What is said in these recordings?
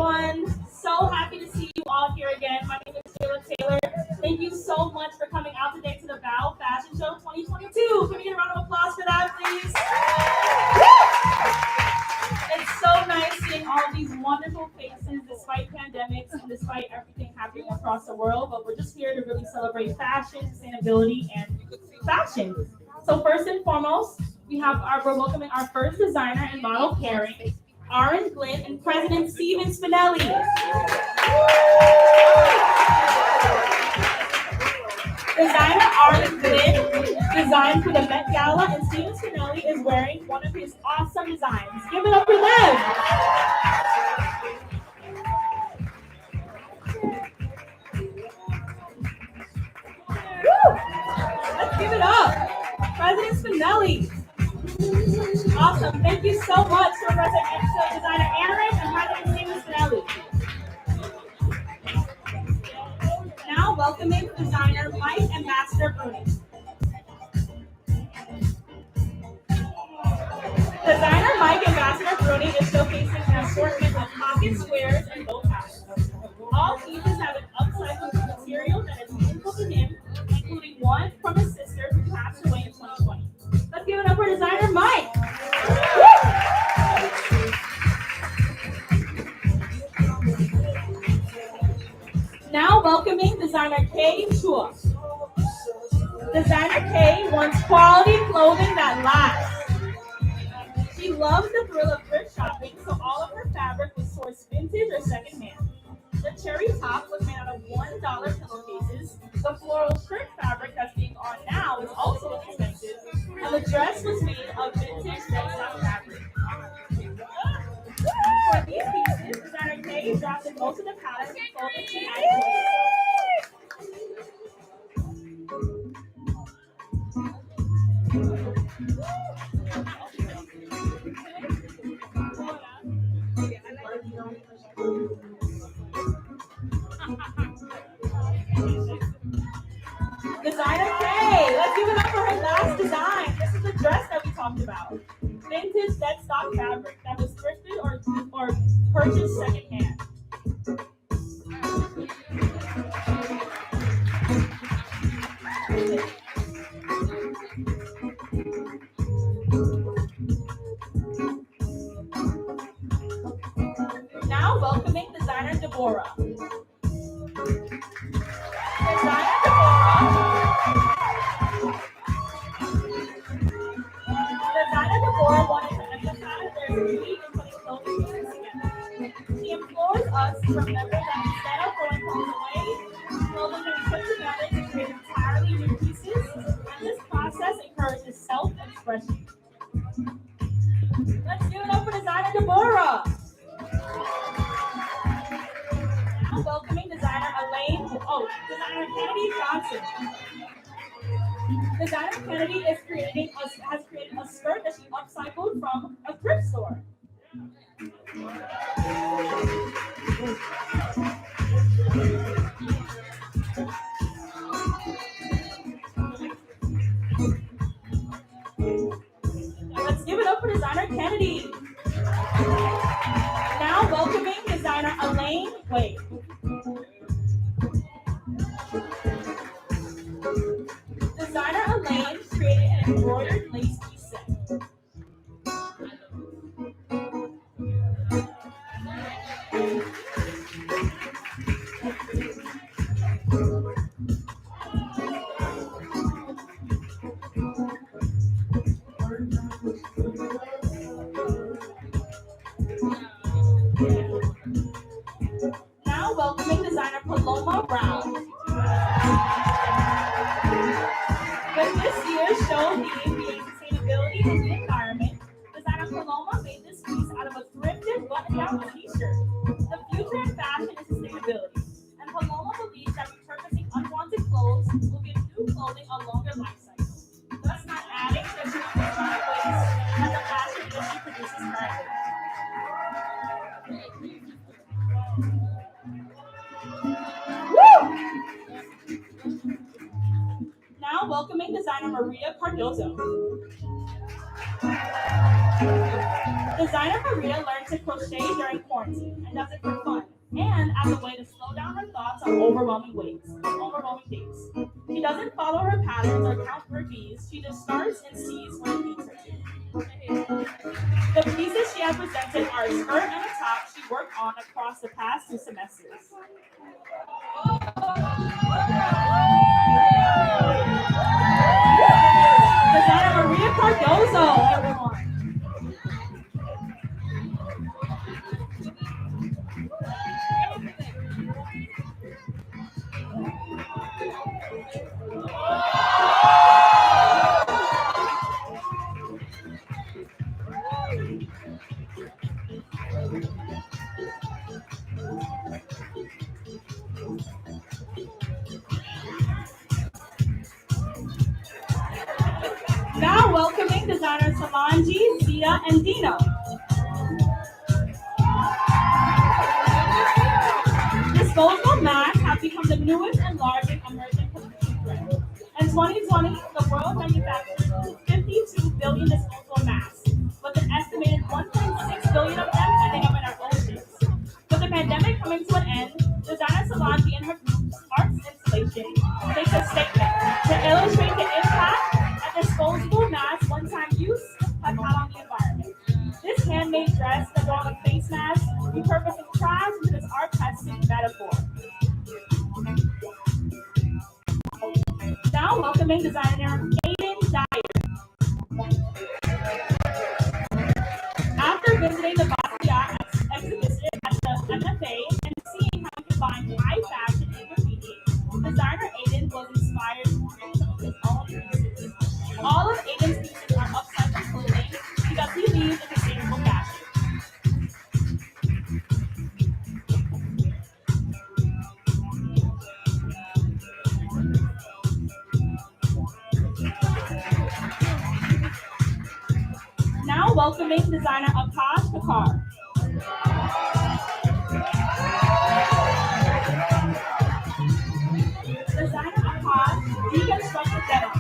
everyone. So happy to see you all here again. My name is Taylor. Thank you so much for coming out today to the Bow Fashion Show 2022. Can we get a round of applause for that, please? It's so nice seeing all of these wonderful faces despite pandemics and despite everything happening across the world. But we're just here to really celebrate fashion, sustainability, and fashion. So first and foremost, we're welcoming our first designer and model pairing, Aaron Glynn and President Steven Spinelli. Designer Aaron Glynn designed for the Met Gala, and Steven Spinelli is wearing one of his awesome designs. Give it up for them. Woo! Let's give it up. President Spinelli. Awesome. Thank you so much for President Designer Aaron and President Steven Spinelli. Now welcoming designer Mike and Master Bruni. Designer Mike and Master Bruni is showcasing an assortment of pocket squares and bow ties. All pieces have an upcycled material that is meaningful to him, including one from his sister who passed away in 2020. Let's give it up for designer Mike. Now welcoming designer Kay Chua. Designer Kay wants quality clothing that lasts. She loves the thrill of thrift shopping, so all of her fabric was sourced vintage or secondhand. The cherry top was made out of $1 pillowcases. The floral shirt fabric that's being on now is also expensive, and the dress was made of vintage denim fabric. For these pieces, designer Kay drafted most of the patterns and folded to add. Designer Kay, let's give it up for her last design. This is the dress that we talked about. Vintage dead stock fabric that was thrifted or purchased secondhand. Now welcoming designer Deborah. Designer Deborah wanted to emphasize their beauty in putting clothing pieces together. She implores us to remember that instead of throwing clothes away, clothing can be put together to create entirely new pieces, and this process encourages self-expression. Let's give it up for designer Deborah. Now welcoming designer designer Kennedy Johnson. Designer Kennedy has created a skirt that she upcycled from a thrift store. Let's give it up for designer Kennedy. Now welcoming designer Elaine Wade. Designer Elaine created an embroidered lace piece set. Now welcoming designer Paloma Brown. With this year's show theme being sustainability and the environment, designer Paloma made this piece out of a thrifted button-down t-shirt. The future in fashion is sustainability, and Paloma believes that repurposing unwanted clothes will give new clothing a longer life cycle, thus not adding to the electronic waste that the fashion industry produces currently. Now welcoming designer Maria Cardozo. Designer Maria learned to crochet during quarantine and does it for fun and as a way to slow down her thoughts on overwhelming days. She doesn't follow her patterns or count her bees. She just starts and sees where it leads her to. The pieces she has presented are a skirt and a top she worked on across the past 2 semesters. Designer Maria Cardozo, everyone. Now welcoming designers Solange, Sia, and Dino. Disposable masks have become the newest and largest emerging consumer trend. In 2020, the world manufactured 52 billion disposable masks, with an estimated 1.6 billion of them ending up in our oceans. With the pandemic coming to an end, designer Solange and her group's arts installation makes a statement to illustrate the impact that disposable masks one-time use have had on the environment. This handmade dress, the role of face mask, repurposing crafts into this artistic metaphor. Now welcoming designer Aiden Dyer. After visiting the Basquiat exhibition at the MFA and seeing how he combined high fashion and graffiti, designer Aiden was inspired to create some of his own pieces. All of Aiden's pieces are upcycled clothing because he believes in sustainable fashion. Now welcoming designer Akash Kakar. Designer Akash deconstructed denim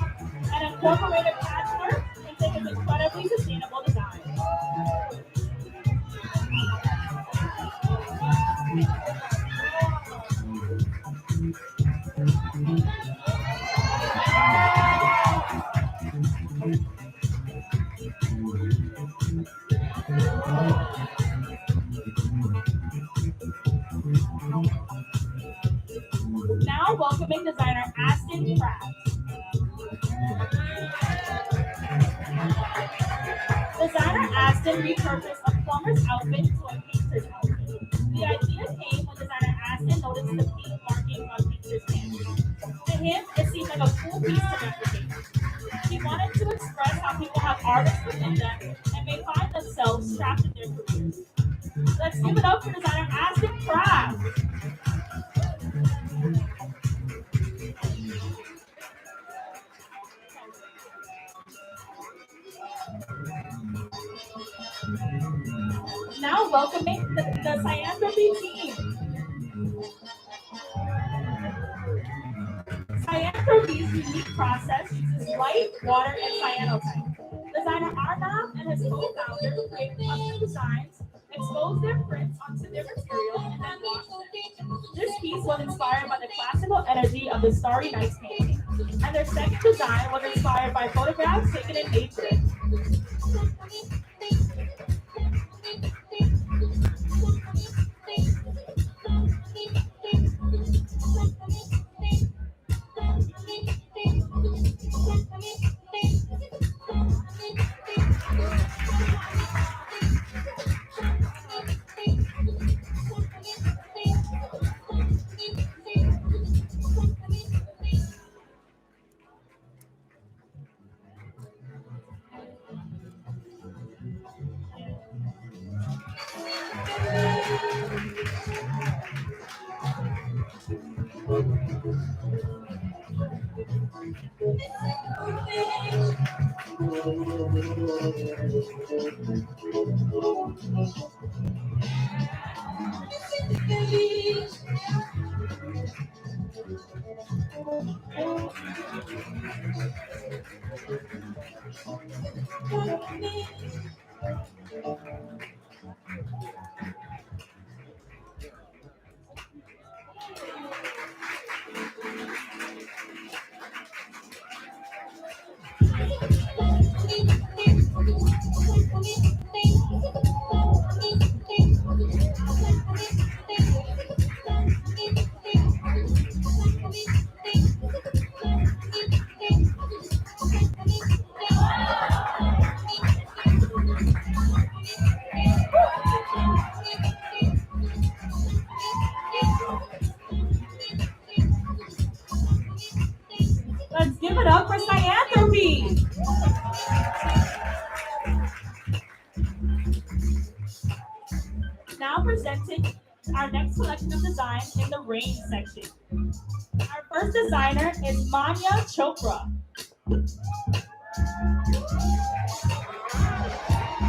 and incorporated patchwork into his incredibly sustainable design. Now welcoming designer Aston Pratt. Designer Aston repurposed a plumber's outfit into a painter's outfit. The idea came when designer Aston noticed the paint marking on painter's pants. To him, it seemed like a cool piece to replicate. He wanted to express how people have artists within them and may find themselves trapped in their careers. Let's give it up for designer Aston Pratt. Now welcoming the Cyanthropy team. Cyanthropy's unique process uses light, water, and cyanotype. Designer Arnav and his co-founder create custom designs, expose their prints onto their material, and then wash them. This piece was inspired by the classical energy of the Starry Nights painting, and their second design was inspired by photographs taken in nature. Now presenting our next collection of design in the range section. Our first designer is Manya Chopra.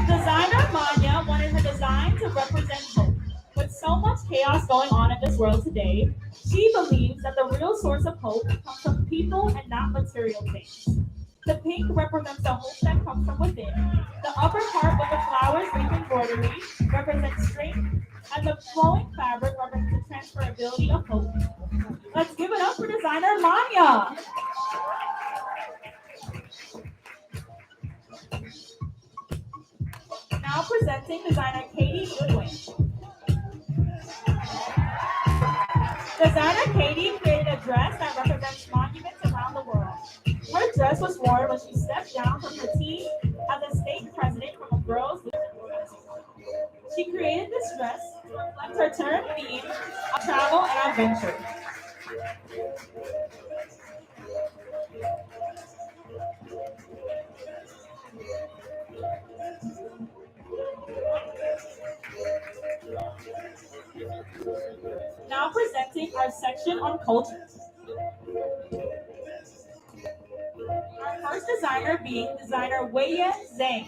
Designer Manya wanted her design to represent hope. With so much chaos going on in this world today, she believes that the real source of hope comes from people and not material things. The pink represents the hope that comes from within. The upper part with the flowers leaf embroidery represents strength, and the flowing fabric represents the transferability of hope. Let's give it up for designer Manya. Now presenting designer Katie Goodwin. Designer Katie created a dress that represents monuments around the world. Her dress was worn when she stepped down from her team as a state president from a girls' league organization. She created this dress to reflect her term theme of travel and adventure. Now presenting our section on culture. Our first designer being designer Weiyan Zhang.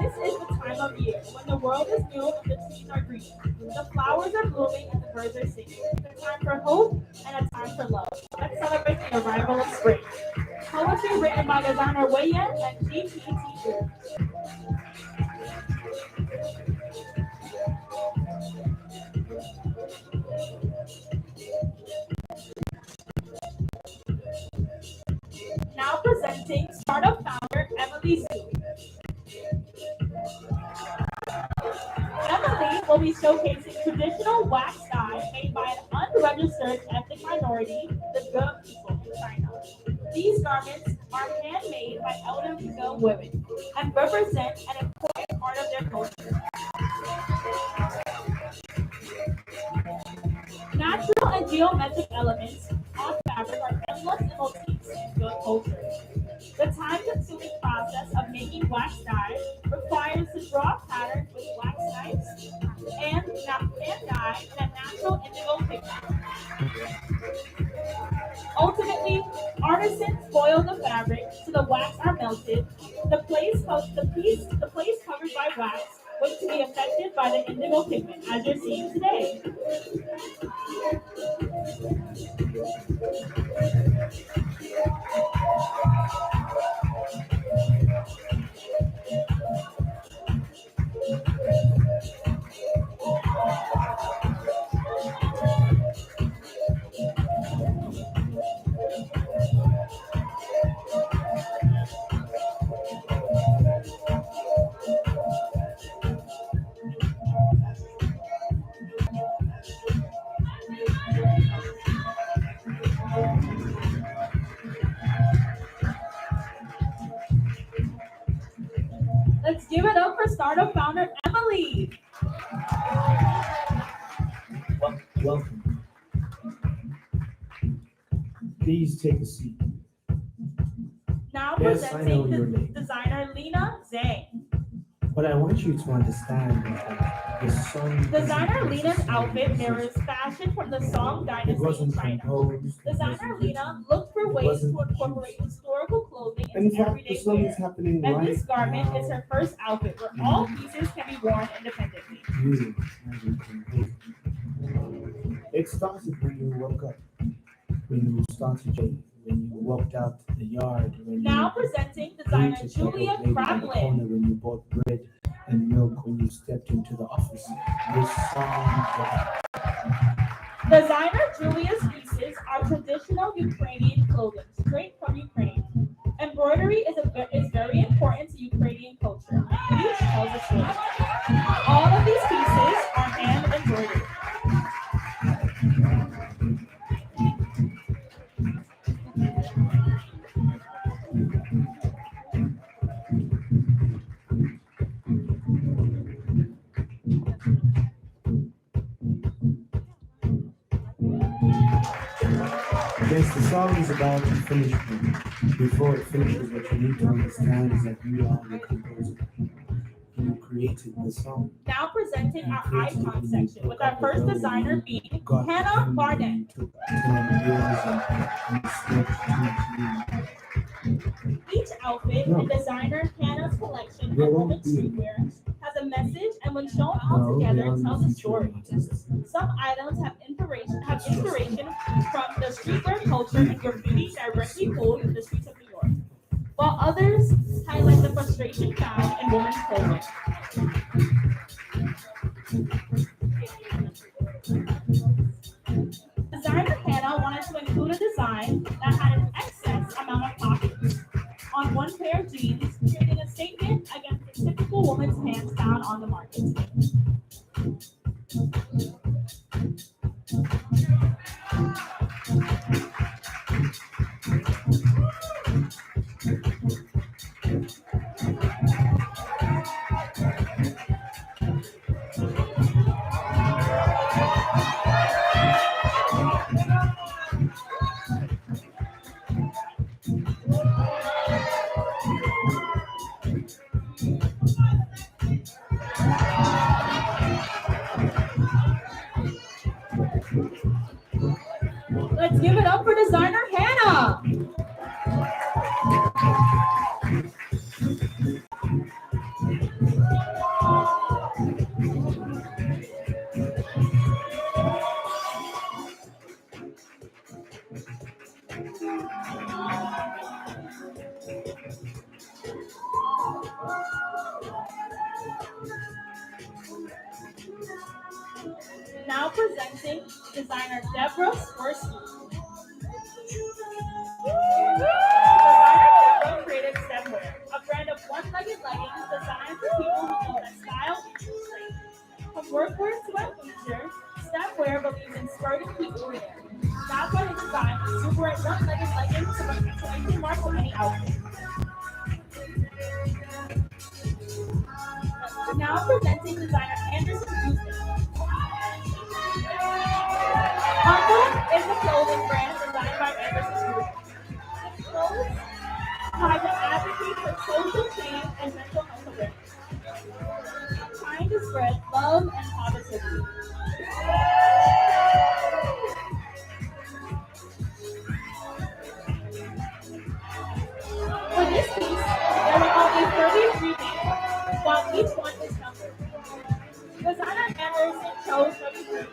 This is the time of year when the world is new and the trees are green. The flowers are blooming and the birds are singing. It's a time for hope and a time for love. Let's celebrate the arrival of spring. Poetry written by designer Weiyan and GPT Group. Now presenting startup founder Emily Zhu. Emily will be showcasing traditional wax dye made by an unregistered ethnic minority, the Ge people in China. These garments are handmade by elderly Ge women and represent an important part of their culture. Natural and geometric elements on fabric are endless and motifs in Ge culture. The time-consuming process of making wax dye requires to draw patterns with wax knives and dye in a natural indigo pigment. Ultimately, artisans boil the fabric so the wax are melted. The place covered by wax was to be affected by the indigo pigment, as you're seeing today. Let's give it up for startup founder Emily. Welcome. Please take a seat. Now Yes, I know presenting your name. designer Lena Zhang. But I want you to understand that the song. Designer Lena's outfit mirrors fashion from the Song It Dynasty in wasn't China. composed. Designer Lena looked for ways to incorporate historical clothing In into fact, the everyday song wear. is happening And right this garment now. is her first outfit where all pieces can be worn independently. You haven't composed. It started when you woke up, when you started your, when you walked out the yard, when Now you presenting designer greeted Julia the old lady by the Kraplin. corner, when you bought bread and milk, when you stepped into the office. This song. Designer Julia's pieces are traditional Ukrainian clothing, straight from Ukraine. Embroidery is very important to Ukrainian culture. Each tells a story. All of these pieces are hand embroidered. Yes, the song is about to finish, but before it finishes, what you need to understand is that you are the composer. You created the song. Now presenting You our created it icon when you section with broke our up with first her, designer when being you got the Hannah pen, when Barnett. you took the pen of yours and you sketched into Each outfit no, in designer Hannah's collection they of won't women's be streetwear has a message and when shown all no, they together are tells a featuring story. artists. Some items have inspiration from the streetwear culture and graffiti directly pulled from the streets of New York, while others highlight the frustration found in women's clothing. Designer Hannah wanted to include a design that had an excess amount of pockets on one pair of jeans, creating a statement against the typical woman's pants found on the market. Let's give it up for designer Hannah. Now presenting designer Deborah Swirsky. Designer Deborah created Stepwear, a brand of one-legged leggings designed for people who know that style equals strength. From workwear to athleisure, Stepwear believes in skirting people wear. That's why they designed exuberant one-legged leggings to bring exclamation marks to any outfit. Now presenting designer Anderson Houston. Humble is a clothing brand designed by Anderson Houston. Its clothes try to advocate for social change and mental health awareness, trying to spread love and positivity. For this piece, there were only 33 names, while each one is numbered. Designer Anderson chose 33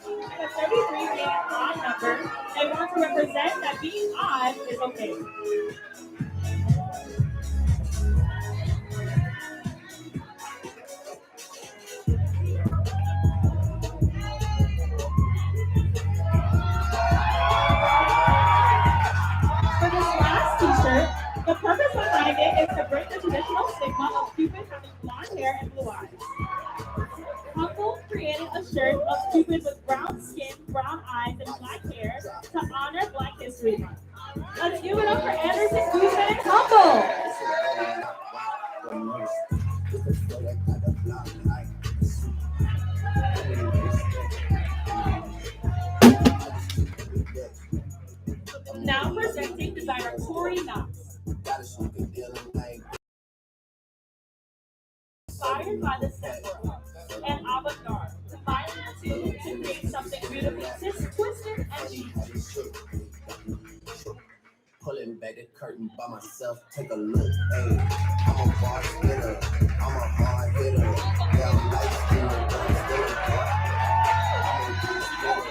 because 33 being an odd number, they want to represent that being odd is okay. For this last t-shirt, the purpose behind it is to break the traditional stigma of Cupid having blonde hair and blue eyes. Uncle created a shirt of Cupid with brown skin, brown eyes, and black hair to honor Black History Month. Let's give it up for Anderson, Cupid, and Humble. Now presenting designer Tori Knox. Inspired by the step world and avant-garde, combining the two to create something beautifully twisted and cheap. Pulling back the curtain by myself, take a look. Hey, I'm a bar hitter, I'm a hard hitter. Yeah, I'm light skinned, but I'm still a bar. I'm a good spitter,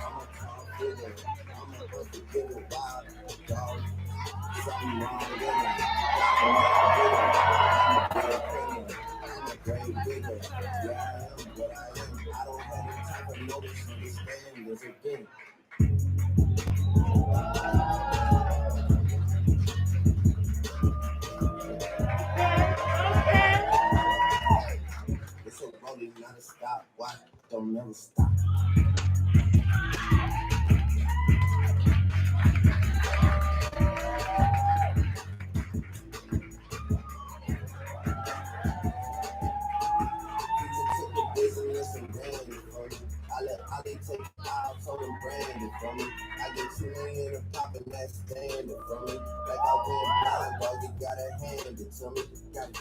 I'm a tall figure, I'm a unforgiving wild dog. Something wrong with me. I'm a great painter, I'm a great digger. Yeah, I am what I am. I don't have the time for no misunderstanding. There's a thing. It's a rolling, not a stop. Why? Don't never stop. Took the business and ran it for me. I let Ali take the aisle, told him brand it for me. I get 2 million stand it for me. Like I went blind, boy, you gotta hand it to me. Gotta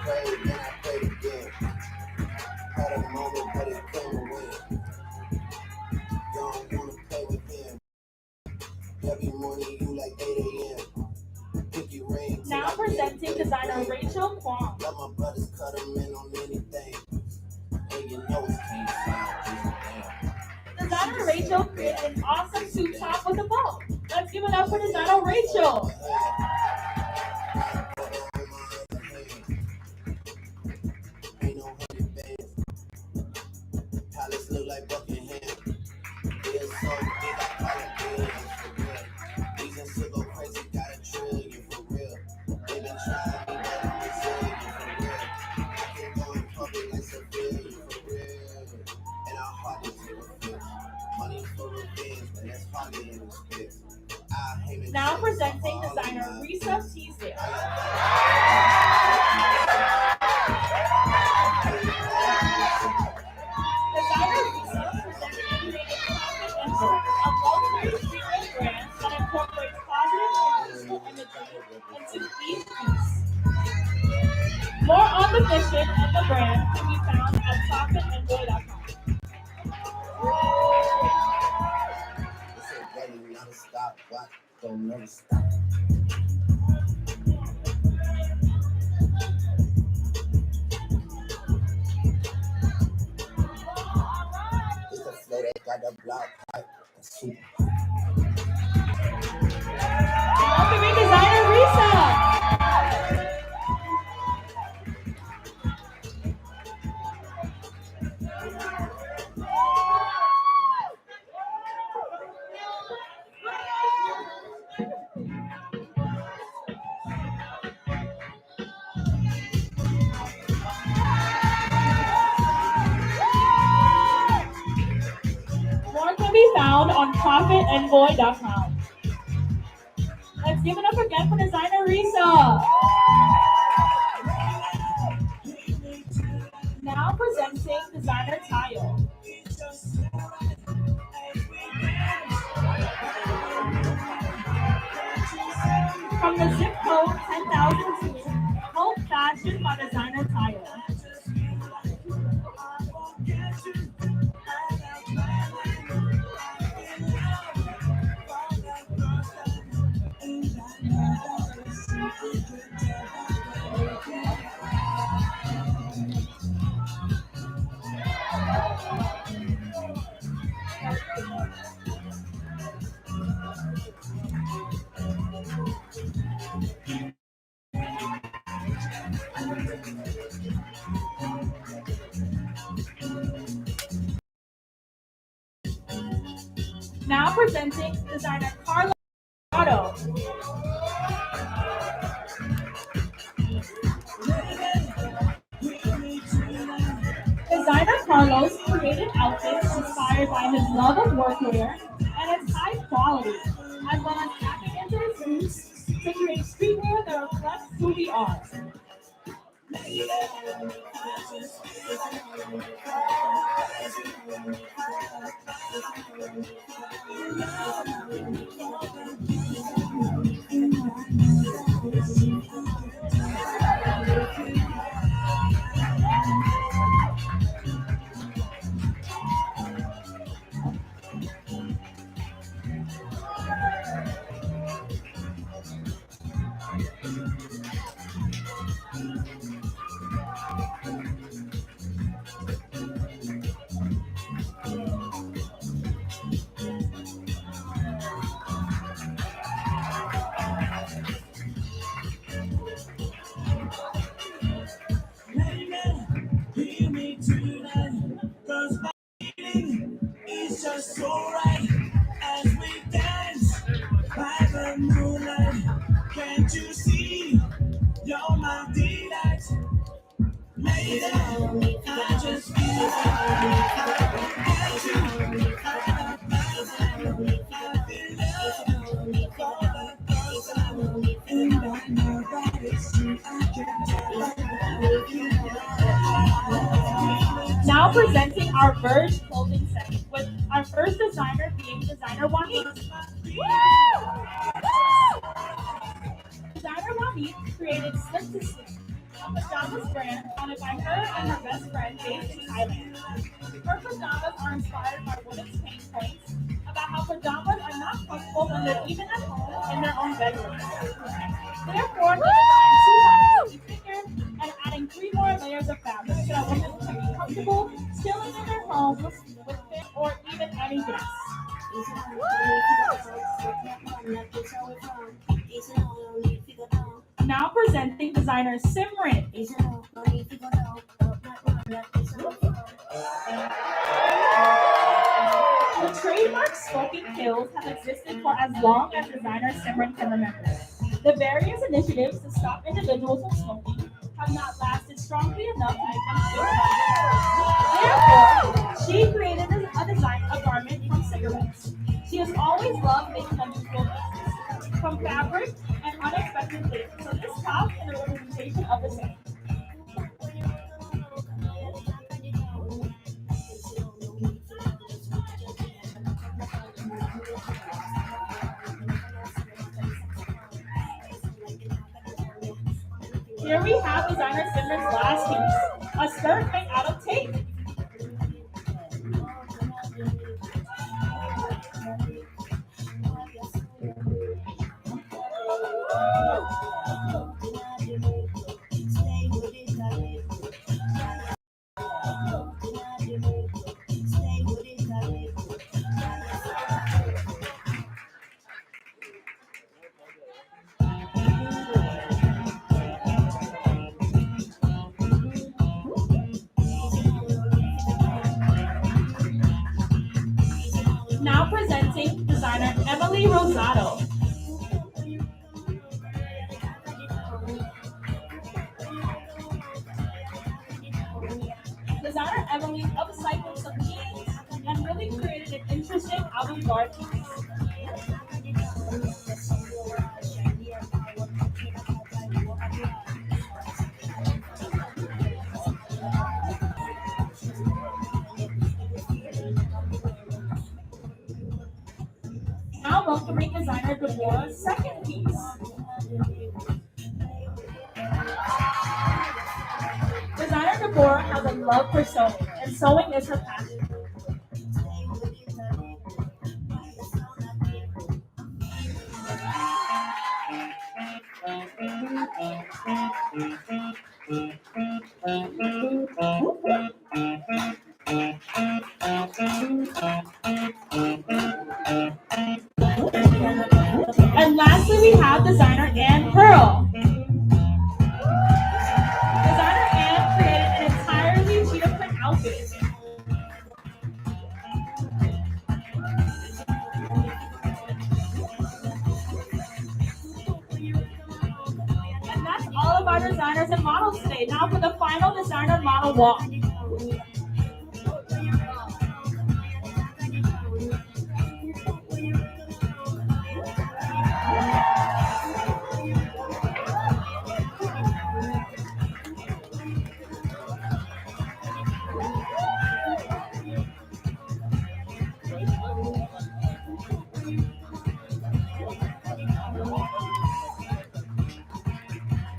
pray, then I prayed again. Had a moment, but it came and went. You don't wanna play with him. Every morning you like 8 a.m. Pinky ring. Now presenting designer Rachel Kwong. Let my brothers cut them in on anything. And you know it can't sound Designer Rachel created an awesome suit top with a bow. Let's give it up for designer Rachel. Ain't no hundred bands. Palace look like Buckingham. Feels so big, I call it billions for real. Reasons to go crazy, got a trillion for real. They been trying me, but I'm resilient for real. I can go in public like civilian for real. And I hardly take offense. Money for revenge, but that's hardly an expense. Now presenting designer Risa Teasdale. Designer Risa presented and created Profit and Void, a luxury streetwear brand that incorporates positive and useful imagery into each piece. More on the mission and the brand can be found at profitandvoid.com. It's a ready, not a stop, watch, don't never stop. It's a flow that got the block hot, super. Welcoming designer Risa. More can be found on profitandvoid.com. Let's give it up again for designer Risa. Now presenting designer Tayo. From the zip code 10,002, Hope Fashion by designer Tayo. Now presenting designer Carlos Otto. Designer Carlos created outfits inspired by his love of workwear and its high quality, as well as tapping into his roots to create streetwear that reflects who we are. It's just so right as we dance by the moonlight. Can't you see? You're my delight. Lady, I just feel like I you. I feel love for the first time, and I know that it's true. I can Now presenting our Verge clothing set, with our first designer being designer Juanita. Hamid created Slip to Sleep, a pajamas brand founded by her and her best friend based in Thailand. Her pajamas are inspired by women's pain points about how pajamas are not comfortable when they're even at home in their own bedrooms. Therefore, they designed two pockets each finger and adding three more layers of fabric so that women can be comfortable chilling in their homes with fit or even any guests. Now presenting designer Simran. The trademark smoking pills have existed for as long as designer Simran can remember. The various initiatives to stop individuals from smoking have not lasted strongly enough to make them feel comfortable. Therefore, she created a design a garment from cigarettes. She has always loved making unusual pieces, from fabric and unexpected things. So this top is a representation of the same. Here we have designer Simran's last piece, a skirt made out of tape. Now presenting designer Emily Rosado. Designer Emily upcycled some jeans and really created an interesting avant-garde piece. Now welcoming designer Deborah's second piece. Designer Deborah has a love for sewing, and sewing is her passion. And lastly, we have designer Ann Pearl. Designer Ann created an entirely cheetah print outfit. And that's all of our designers and models today. Now for the final designer model walk.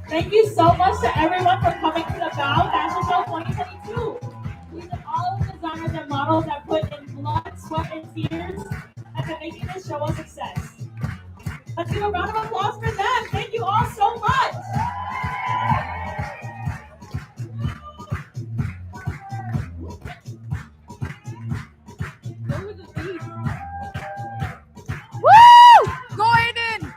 Thank you so much to everyone for coming to the Bow Fashion Show 2022. These are all of the designers and models that put in blood, sweat, and tears into making this show a success. Let's give a round of applause for them. Thank you all so much. Woo! Go Aiden!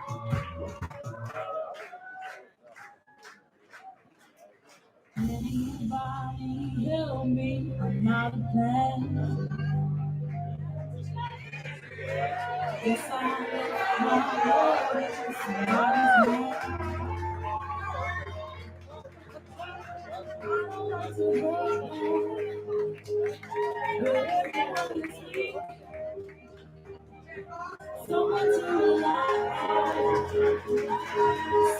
Anybody tell me I'm not a plan? Yes, I left my love for somebody's man. I don't want to hold you. But everyone is weak. Someone to rely on.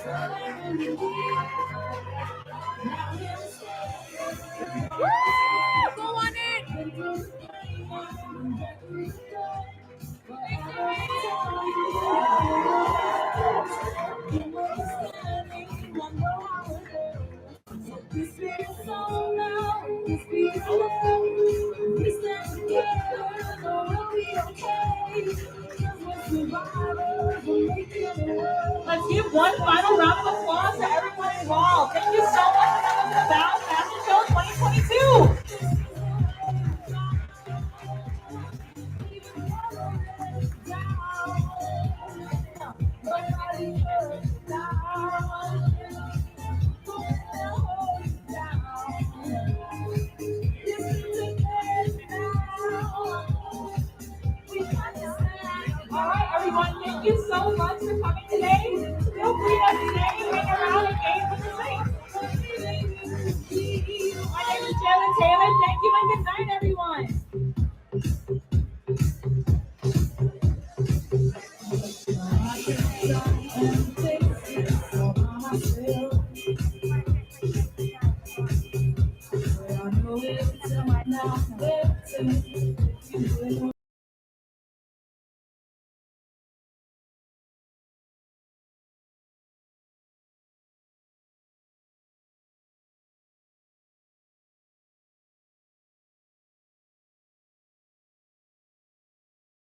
So I really need. Now you're Woo! Go on it! That's the one.